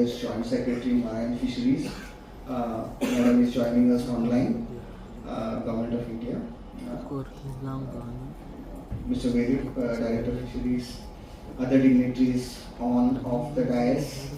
Affairs Joint Secretary, Marine Fisheries. Madam is joining us online, Government of India. Mr. Vedip, Director of Fisheries, other dignitaries on of the dais,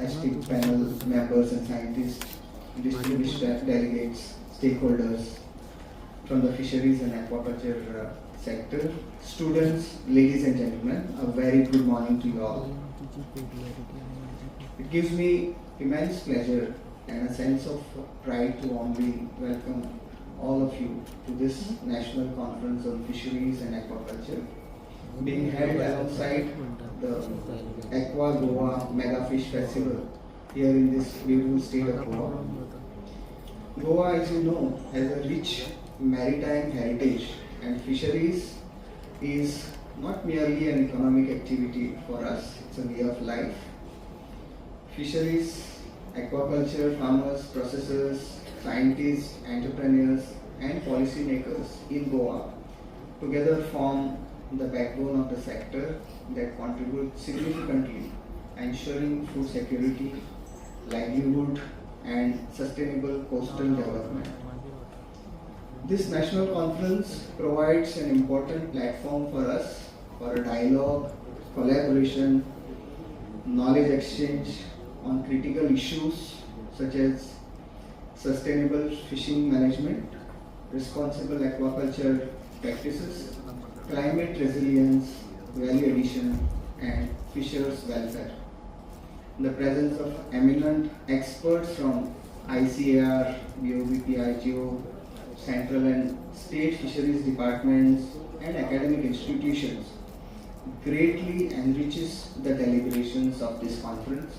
esteemed panel members and scientists, distinguished delegates, stakeholders from the fisheries and aquaculture sector, students, ladies and gentlemen, a very good morning to you all. It gives me immense pleasure and a sense of pride to warmly welcome all of you to this National Conference on Fisheries and Aquaculture, being held alongside the Aqua Goa Mega Fish Festival here in this beautiful state of Goa. Goa, as you know, has a rich maritime heritage, and fisheries is not merely an economic activity for us, it's a way of life. Fisheries, aquaculture, farmers, processors, scientists, entrepreneurs, and policymakers in Goa together form the backbone of the sector that contributes significantly ensuring food security, livelihood, and sustainable coastal development. This national conference provides an important platform for us for a dialogue, collaboration, knowledge exchange on critical issues such as sustainable fishing management, responsible aquaculture practices, climate resilience, value addition, and fishers' welfare. In the presence of eminent experts from ICAR, BOBP, IGO, central and state fisheries departments, and academic institutions greatly enriches the deliberations of this conference.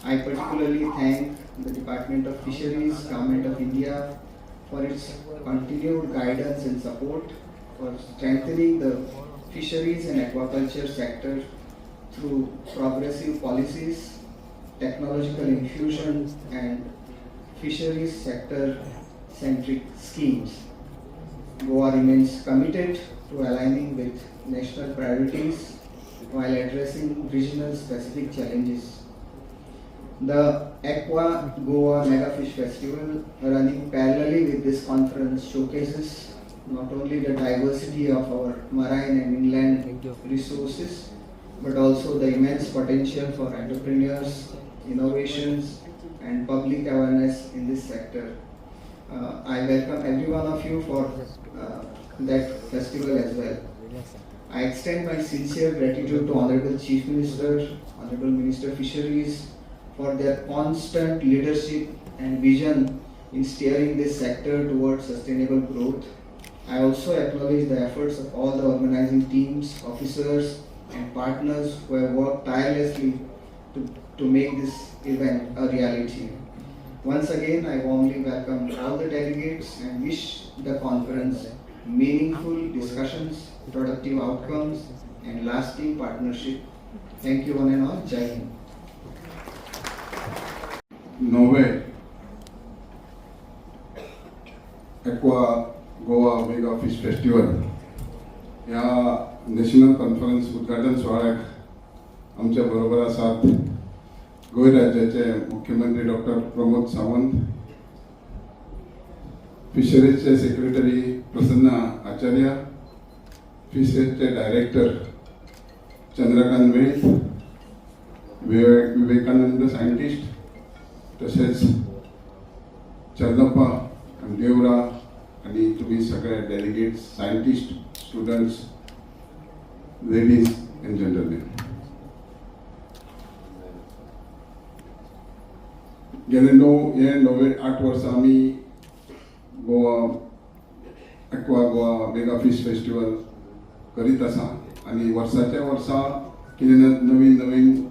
I particularly thank the Department of Fisheries, Government of India for its continued guidance and support for strengthening the fisheries and aquaculture sector through progressive policies, technological infusion, and fisheries sector-centric schemes. Goa remains committed to aligning with national priorities while addressing regional specific challenges. The Aqua Goa Mega Fish Festival, running parallelly with this conference, showcases not only the diversity of our marine and inland resources, but also the immense potential for entrepreneurs, innovations, and public awareness in this sector. I welcome every one of you for that festival as well. I extend my sincere gratitude to Honorable Chief Minister, Honorable Minister of Fisheries, for their constant leadership and vision in steering this sector towards sustainable growth. I also acknowledge the efforts of all the organizing teams, officers, and partners who have worked tirelessly to make this event a reality. Once again, I warmly welcome all the delegates and wish the conference meaningful discussions, productive outcomes, and lasting partnership. Thank you one and all. Jai Hind. Norway Aqua Goa Mega Fish Festival या national conference उद्घाटन सोहळ्याक आमच्या बरोबर आसात गोंय राज्याचे मुख्यमंत्री doctor Pramod Sawant, फिशरीजचे secretary प्रसन्न आचार्य, फिशरीजचे director Chandrakant वेळ, Vivekananda scientist, तसेच चंदप्पा आणि देवरा आणि तुम्ही सगळे delegates, scientist, students, ladies and gentlemen. गेले 8 वर्सां आमी Goa aqua Goa mega fish festival करीत आसा आणि वर्साच्या वर्सा कितें नवीन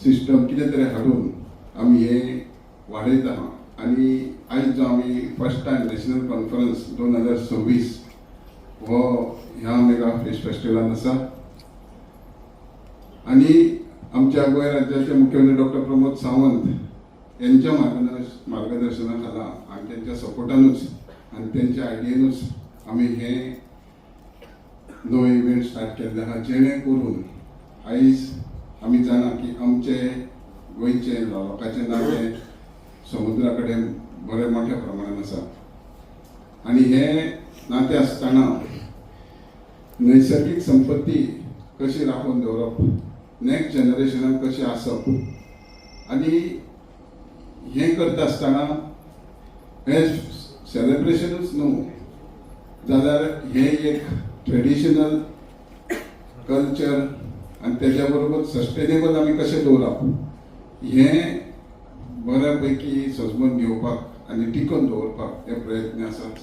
सिस्टम कितें तरी हाडून आमी हे वाडयत आहा. आणि आयज जो आमी फर्स्ट टायम नॅशनल कॉन्फरन्स 2026 हो ह्या मेगा फिश फेस्टिवलान आसा. आणि आमच्या गोंय राज्याचे मुख्यमंत्री डॉक्टर प्रमोद सावंत यांच्या मार्गदर्शनाखाला आणि त्यांच्या सपोर्टानूच आणि त्यांच्या आयडियेनूच आमी हे नवे इव्हेंट स्टार्ट केल्ले आहा, जेणे करून आयज आमी जाणा की आमचे गोंयचे लोकांचे नाते समुद्रा कडेन बरे मोठ्या प्रमाणान आसा आनी हे नाते आसतना नैसर्गिक संपत्ती कशी राखून दवरप, नेक्स्ट जनरेशनाक कशी आसप आनी हे करता आसतना हे सेलिब्रेशनूच न्हू जाल्यार हे एक ट्रेडिशनल कल्चर आनी तेज्या बरोबर सस्टेनेबल आमी कशें दवरप हे बऱ्या पैकी सजमून घेवपाक आनी टिकोवन दवरपाक हे प्रयत्न आसात.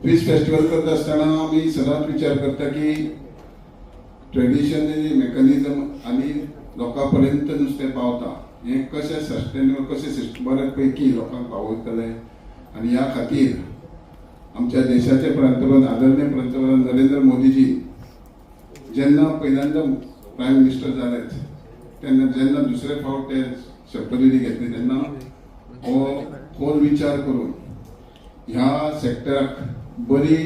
फिश फेस्टिवल करता आसतना आमी सदांच विचार करता की ट्रेडिशनली मेकॅनिझम आनी लोकां पर्यंत नुस्तें पावता हें कशें सस्टेनेबल कशें बऱ्या पैकी लोकांक पावयतले आनी ह्या खातीर आमच्या देशाचे पंतप्रधान आदरणीय पंतप्रधान नरेंद्र मोदीजी जेन्ना पहिल्यांदा प्रायम मिनिस्टर जाले तेन्ना जेन्ना दुसरे फावट ते शपथविधी घेतली तेन्ना हो खोल विचार करून ह्या सेक्टराक बरी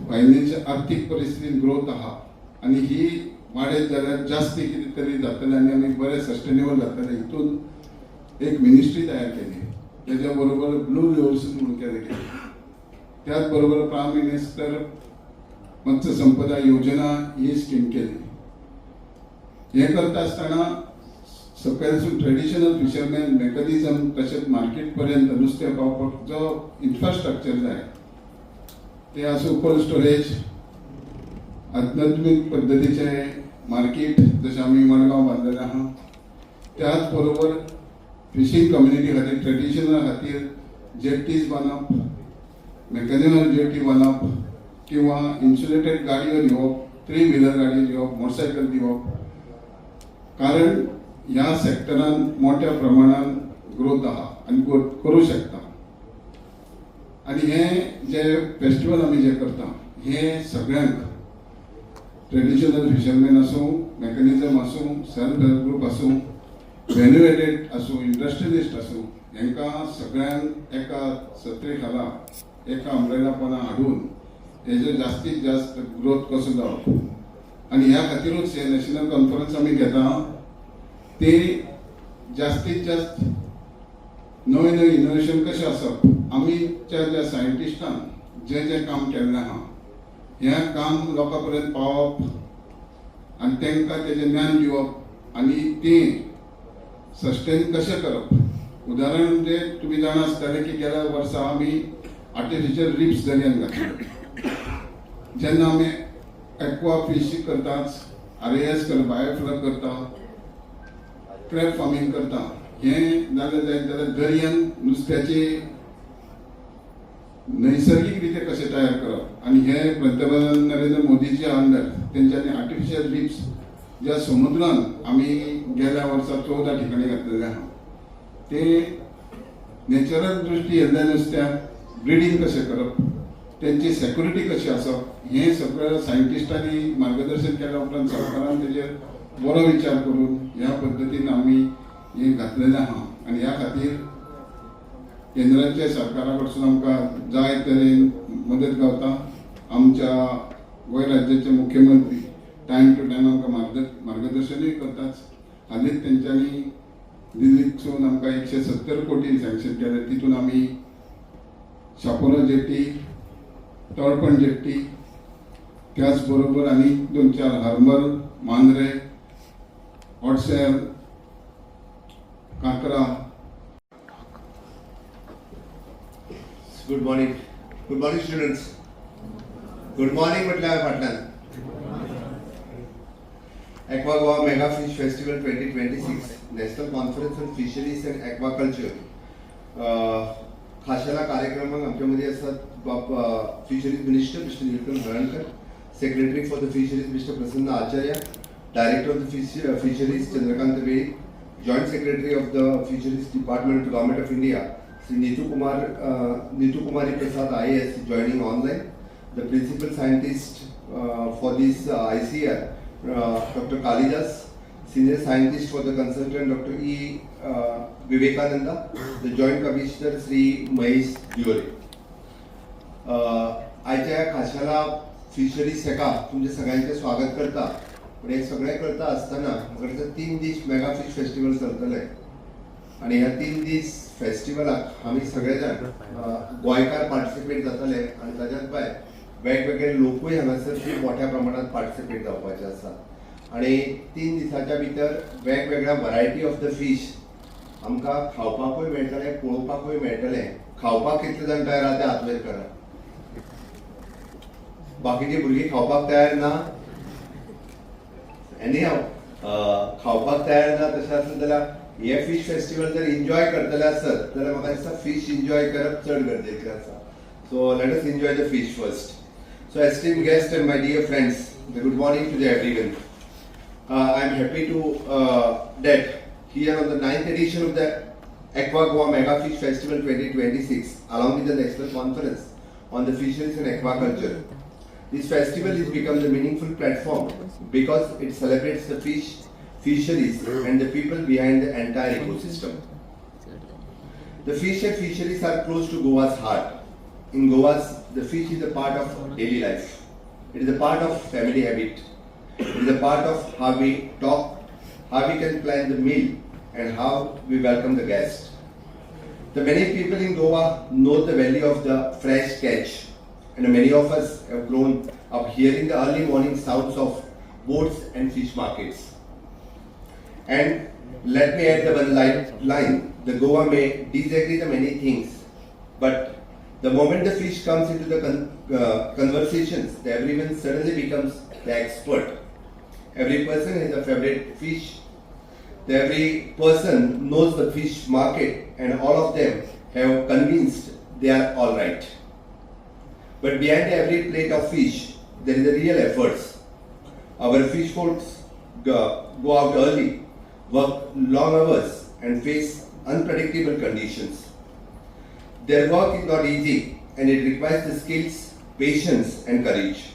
फायनान्शियल आर्थीक परिस्थितीन ग्रोथ आहा आनी ही वाडत जाल्यार जास्ती कितें तरी जातलें आनी आमी बरें सस्टेनेबल जातलें हितून एक मिनिस्ट्री तयार केली. तेज्या बरोबर ब्लू रिव्होल्यूशन म्हणून केलें त्याच बरोबर प्रायम मिनिस्टर मत्स्य संपदा योजना ही स्कीम केली. हे करता आसतना सकयलसून ट्रेडिशनल फिशरमॅन मेकॅनिझम तशेंच मार्केट पर्यंत नुस्तें पावपाक जो इन्फ्रास्ट्रक्चर जाय ते आसूं कोल्ड स्टोरेज, आध्यात्मीक पद्दतीचे मार्केट जशें आमी मडगांव बांदलेलें आहा, त्याच बरोबर फिशींग कम्युनिटी खातीर ट्रेडिशनल खातीर जेट्टीज बांदप, मेकॅनिकल जेट्टी बांदप किंवा इन्सुलेटेड गाडयो दिवप, 3 व्हिलर गाडयो दिवप, मोटरसायकल दिवप, कारण ह्या सेक्टरान मोठ्या प्रमाणान ग्रोथ आहा आनी ग्रोथ करूं शकता. आनी हे जे फेस्टिवल आमी जे करता हे सगळ्यांक ट्रेडिशनल फिशरमॅन आसूं, मेकॅनिझम आसूं, सेल्फ हेल्प ग्रुप आसूं, व्हॅल्यू एडेड आसूं, इंडस्ट्रियलिस्ट आसूं, हांकां सगळ्यांक एका सत्रे खाला एका अम्ब्रेला पोंदा हाडून हेजो जास्तीत जास्त ग्रोथ कसो जावप आनी ह्या खातीरूच हे नॅशनल कॉन्फरन्स आमी घेता ते जास्तीत जास्त नवे नवे इनोव्हेशन कशें आसप, आमीच्या ज्या सायंटिस्टान जे काम केल्लें आहा हें काम लोकां पर्यंत पावप आनी तांकां तेजें ज्ञान दिवप आनी तें सस्टेन कशें करप. उदाहरण म्हणजे तुमी जाणा आसतलें की गेल्या वर्सा आमी आर्टिफिशियल रिप्स दर्यान घातले. जेन्ना आमी एक्वा फिश करतात, RAS करता, बायोफ्लक करता, क्रॅब फार्मिंग करता, हें जालें जाल्यार दर्यान नुस्त्याचे नैसर्गिक रिते कशें तयार करप आनी हे पंतप्रधान नरेंद्र मोदीच्या अंडर तेंच्यांनी आर्टिफिशियल रिप्स ज्या समुद्रान आमी गेल्या वर्सा 14 ठिकाणी घातलेले आहा ते नॅचरल दृश्टी येल्ल्या नुस्त्याक ब्रिडींग कशें करप, तेंची सेक्युरिटी कशी आसप हें सगळें सायंटिस्टांनी मार्गदर्शन केल्या उपरांत सरकारान तेजेर बरो विचार करून ह्या पद्दतीन आमी हें घातलेलें आहा. आनी ह्या खातीर केंद्राच्या सरकारा कडसून आमकां जाय तरेन मदत गावता. आमच्या गोंय राज्याचे मुख्यमंत्री टायम टू टायम आमकां मार्गदर्शनूय करतात. हालींच तेंच्यांनी दिल्लीसून आमकां 170 कोटी सँक्शन केले. तितून आमी शापोरा जेट्टी, तळपण जेट्टी, त्याच बरोबर आनी 2-4 हर्मल, मांद्रे, हॉटसेल, कांकरा. Good morning students. Good morning म्हटल्यार फाटल्यान aqua Goa mega fish festival 2026 national conference on fisheries and aquaculture खाशेल्या कार्यक्रमाक आमच्या मध्ये आसात fisheries minister mister Neelkanth Halarnkar, secretary for the fisheries mister Prasanna Acharya, director of the fisheries Chandrakant Veli, joint secretary of the fisheries department government of India Sri Neetu Kumari Prasad IAS joining online. The principal scientist for this ICR, Dr. Kalidas, senior scientist for the consultant Dr. E. Vivekananda, the joint commissioner Sri Mahesh Diore. आयच्या खाशाला fisheries हेका तुमचे सगळ्यांचे स्वागत करता. पण हे सगळें करता आसतना म्हाका दिसता 3 दीस मेगा फिश फेस्टिवल चलतले आणि ह्या 3 दीस फेस्टिवलाक आमी सगळे जाण गोंयकार पार्टिसिपेट जातले आणि ताच्याच भायर वेगवेगळे लोकूय हांगासर खूब मोठ्या प्रमाणात पार्टिसिपेट जावपाचे आसा आणि 3 दिसाच्या भितर वेगवेगळ्या वरायटी ऑफ द फिश आमकां खावपाकूय मेळटले पळोवपाकूय मेळटले. खावपाक कितले जाण तयार आहा ते हात वयर करा. बाकीची भुरगीं खावपाक तयार ना. एनी हांव खावपाक तयार ना तशें आसत जाल्यार हे फिश फेस्टिवल जर एन्जॉय करतले आसत जाल्यार म्हाका दिसता फिश एन्जॉय करप चड गरजेचें आसा. So let us enjoy the fish first. So esteemed guests and my dear friends, good morning to everyone. I am happy to that here on the 9th edition of the Aqua Goa Mega Fish Festival 2026, along with the National Conference on the Fisheries and Aquaculture. This festival has become the meaningful platform because it celebrates the fish, fisheries and the people behind the entire ecosystem. The fish and fisheries are close to Goa's heart. In Goa, the fish is a part of daily life. It is a part of family habit. It is a part of how we talk, how we can plan the meal, and how we welcome the guest. The many people in Goa know the value of the fresh catch, and many of us have grown up hearing the early morning sounds of boats and fish markets. And let me add the one line. The Goa may disagree the many things, but the moment the fish comes into the conversations, everyone suddenly becomes the expert. Every person has a favorite fish. Every person knows the fish market, and all of them have convinced they are all right. But behind every plate of fish, there is a real efforts. Our fish folks go out early, work long hours, and face unpredictable conditions. Their work is not easy and it requires the skills, patience and courage.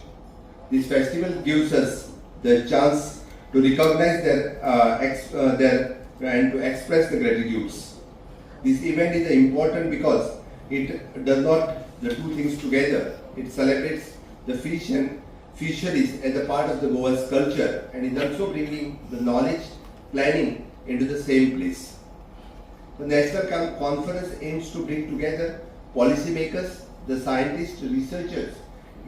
This festival gives us the chance to recognize their and to express the gratitudes. This event is important because it does not the two things together. It celebrates the fish and fisheries as a part of the Goa's culture and is also bringing the knowledge, planning into the same place. The National Conference aims to bring together policymakers, the scientists, researchers,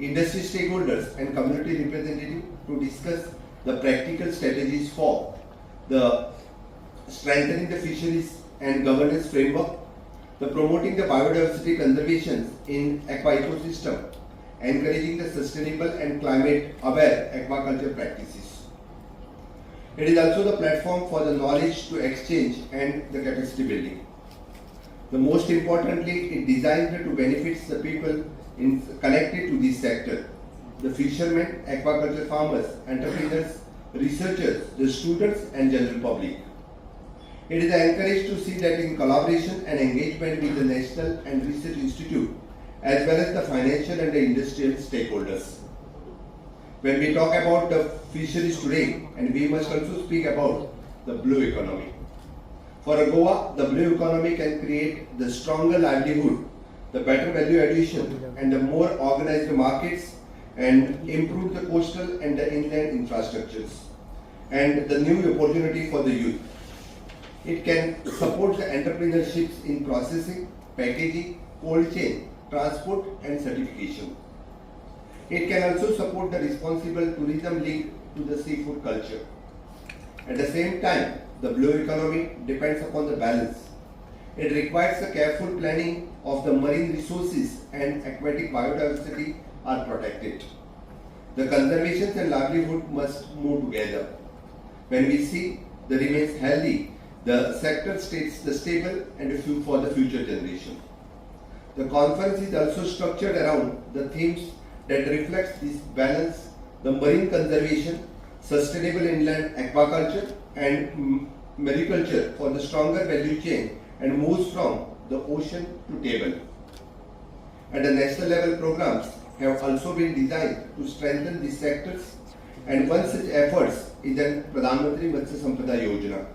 industry stakeholders and community representatives to discuss the practical strategies for the strengthening the fisheries and governance framework, the promoting the biodiversity conservation in aqua ecosystem, encouraging the sustainable and climate aware aquaculture practices. It is also the platform for the knowledge to exchange and the capacity building. The most importantly, it designed to benefit the people connected to this sector. The fishermen, aquaculture farmers, entrepreneurs, researchers, the students and general public. It is encouraged to see that in collaboration and engagement with the National and Research Institute as well as the financial and the industrial stakeholders. When we talk about the fisheries today, and we must also speak about the blue economy. For Goa, the blue economy can create the stronger livelihood, the better value addition, and the more organized markets, and improve the coastal and the inland infrastructures, and the new opportunity for the youth. It can support the entrepreneurships in processing, packaging, cold chain, transport, and certification. It can also support the responsible tourism linked to the seafood culture. At the same time, the blue economy depends upon the balance. It requires a careful planning of the marine resources and aquatic biodiversity are protected. The conservation and livelihood must move together. When we see the remains healthy, the sector stays the stable and for the future generation. The conference is also structured around the themes that reflects this balance, the marine conservation, sustainable inland aquaculture and mariculture for the stronger value chain and moves from the ocean to table. At the national level, programs have also been designed to strengthen these sectors, and one such efforts is the Pradhan Mantri Matsya Sampada Yojana,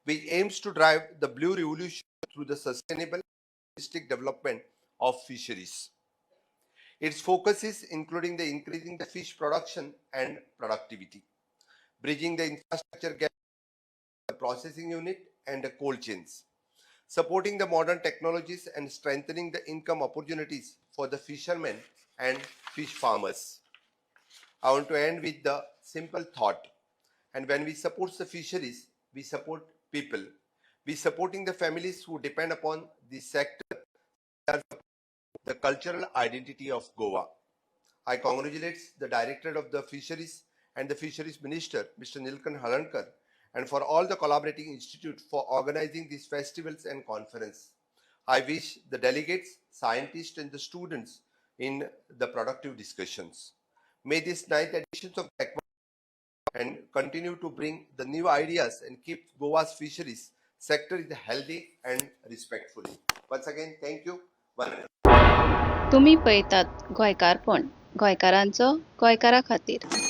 which aims to drive the blue revolution through the sustainable holistic development of fisheries. Its focus is including the increasing the fish production and productivity, bridging the infrastructure gap, the processing unit and the cold chains, supporting the modern technologies and strengthening the income opportunities for the fishermen and fish farmers. I want to end with the simple thought. And when we support the fisheries, we support people. We supporting the families who depend upon this sector, the cultural identity of Goa. I congratulate the Director of the Fisheries and the Fisheries Minister, Mr. Nilkan Halankar, and for all the collaborating institute for organizing these festivals and conference. I wish the delegates, scientists, and the students in the productive discussions. May this ninth edition of and continue to bring the new ideas and keep Goa's fisheries sector is healthy and respectfully. Once again, thank you. तुम्ही पळयतात गोंयकारपण गोंयकारांचो गोंयकारा खातीर.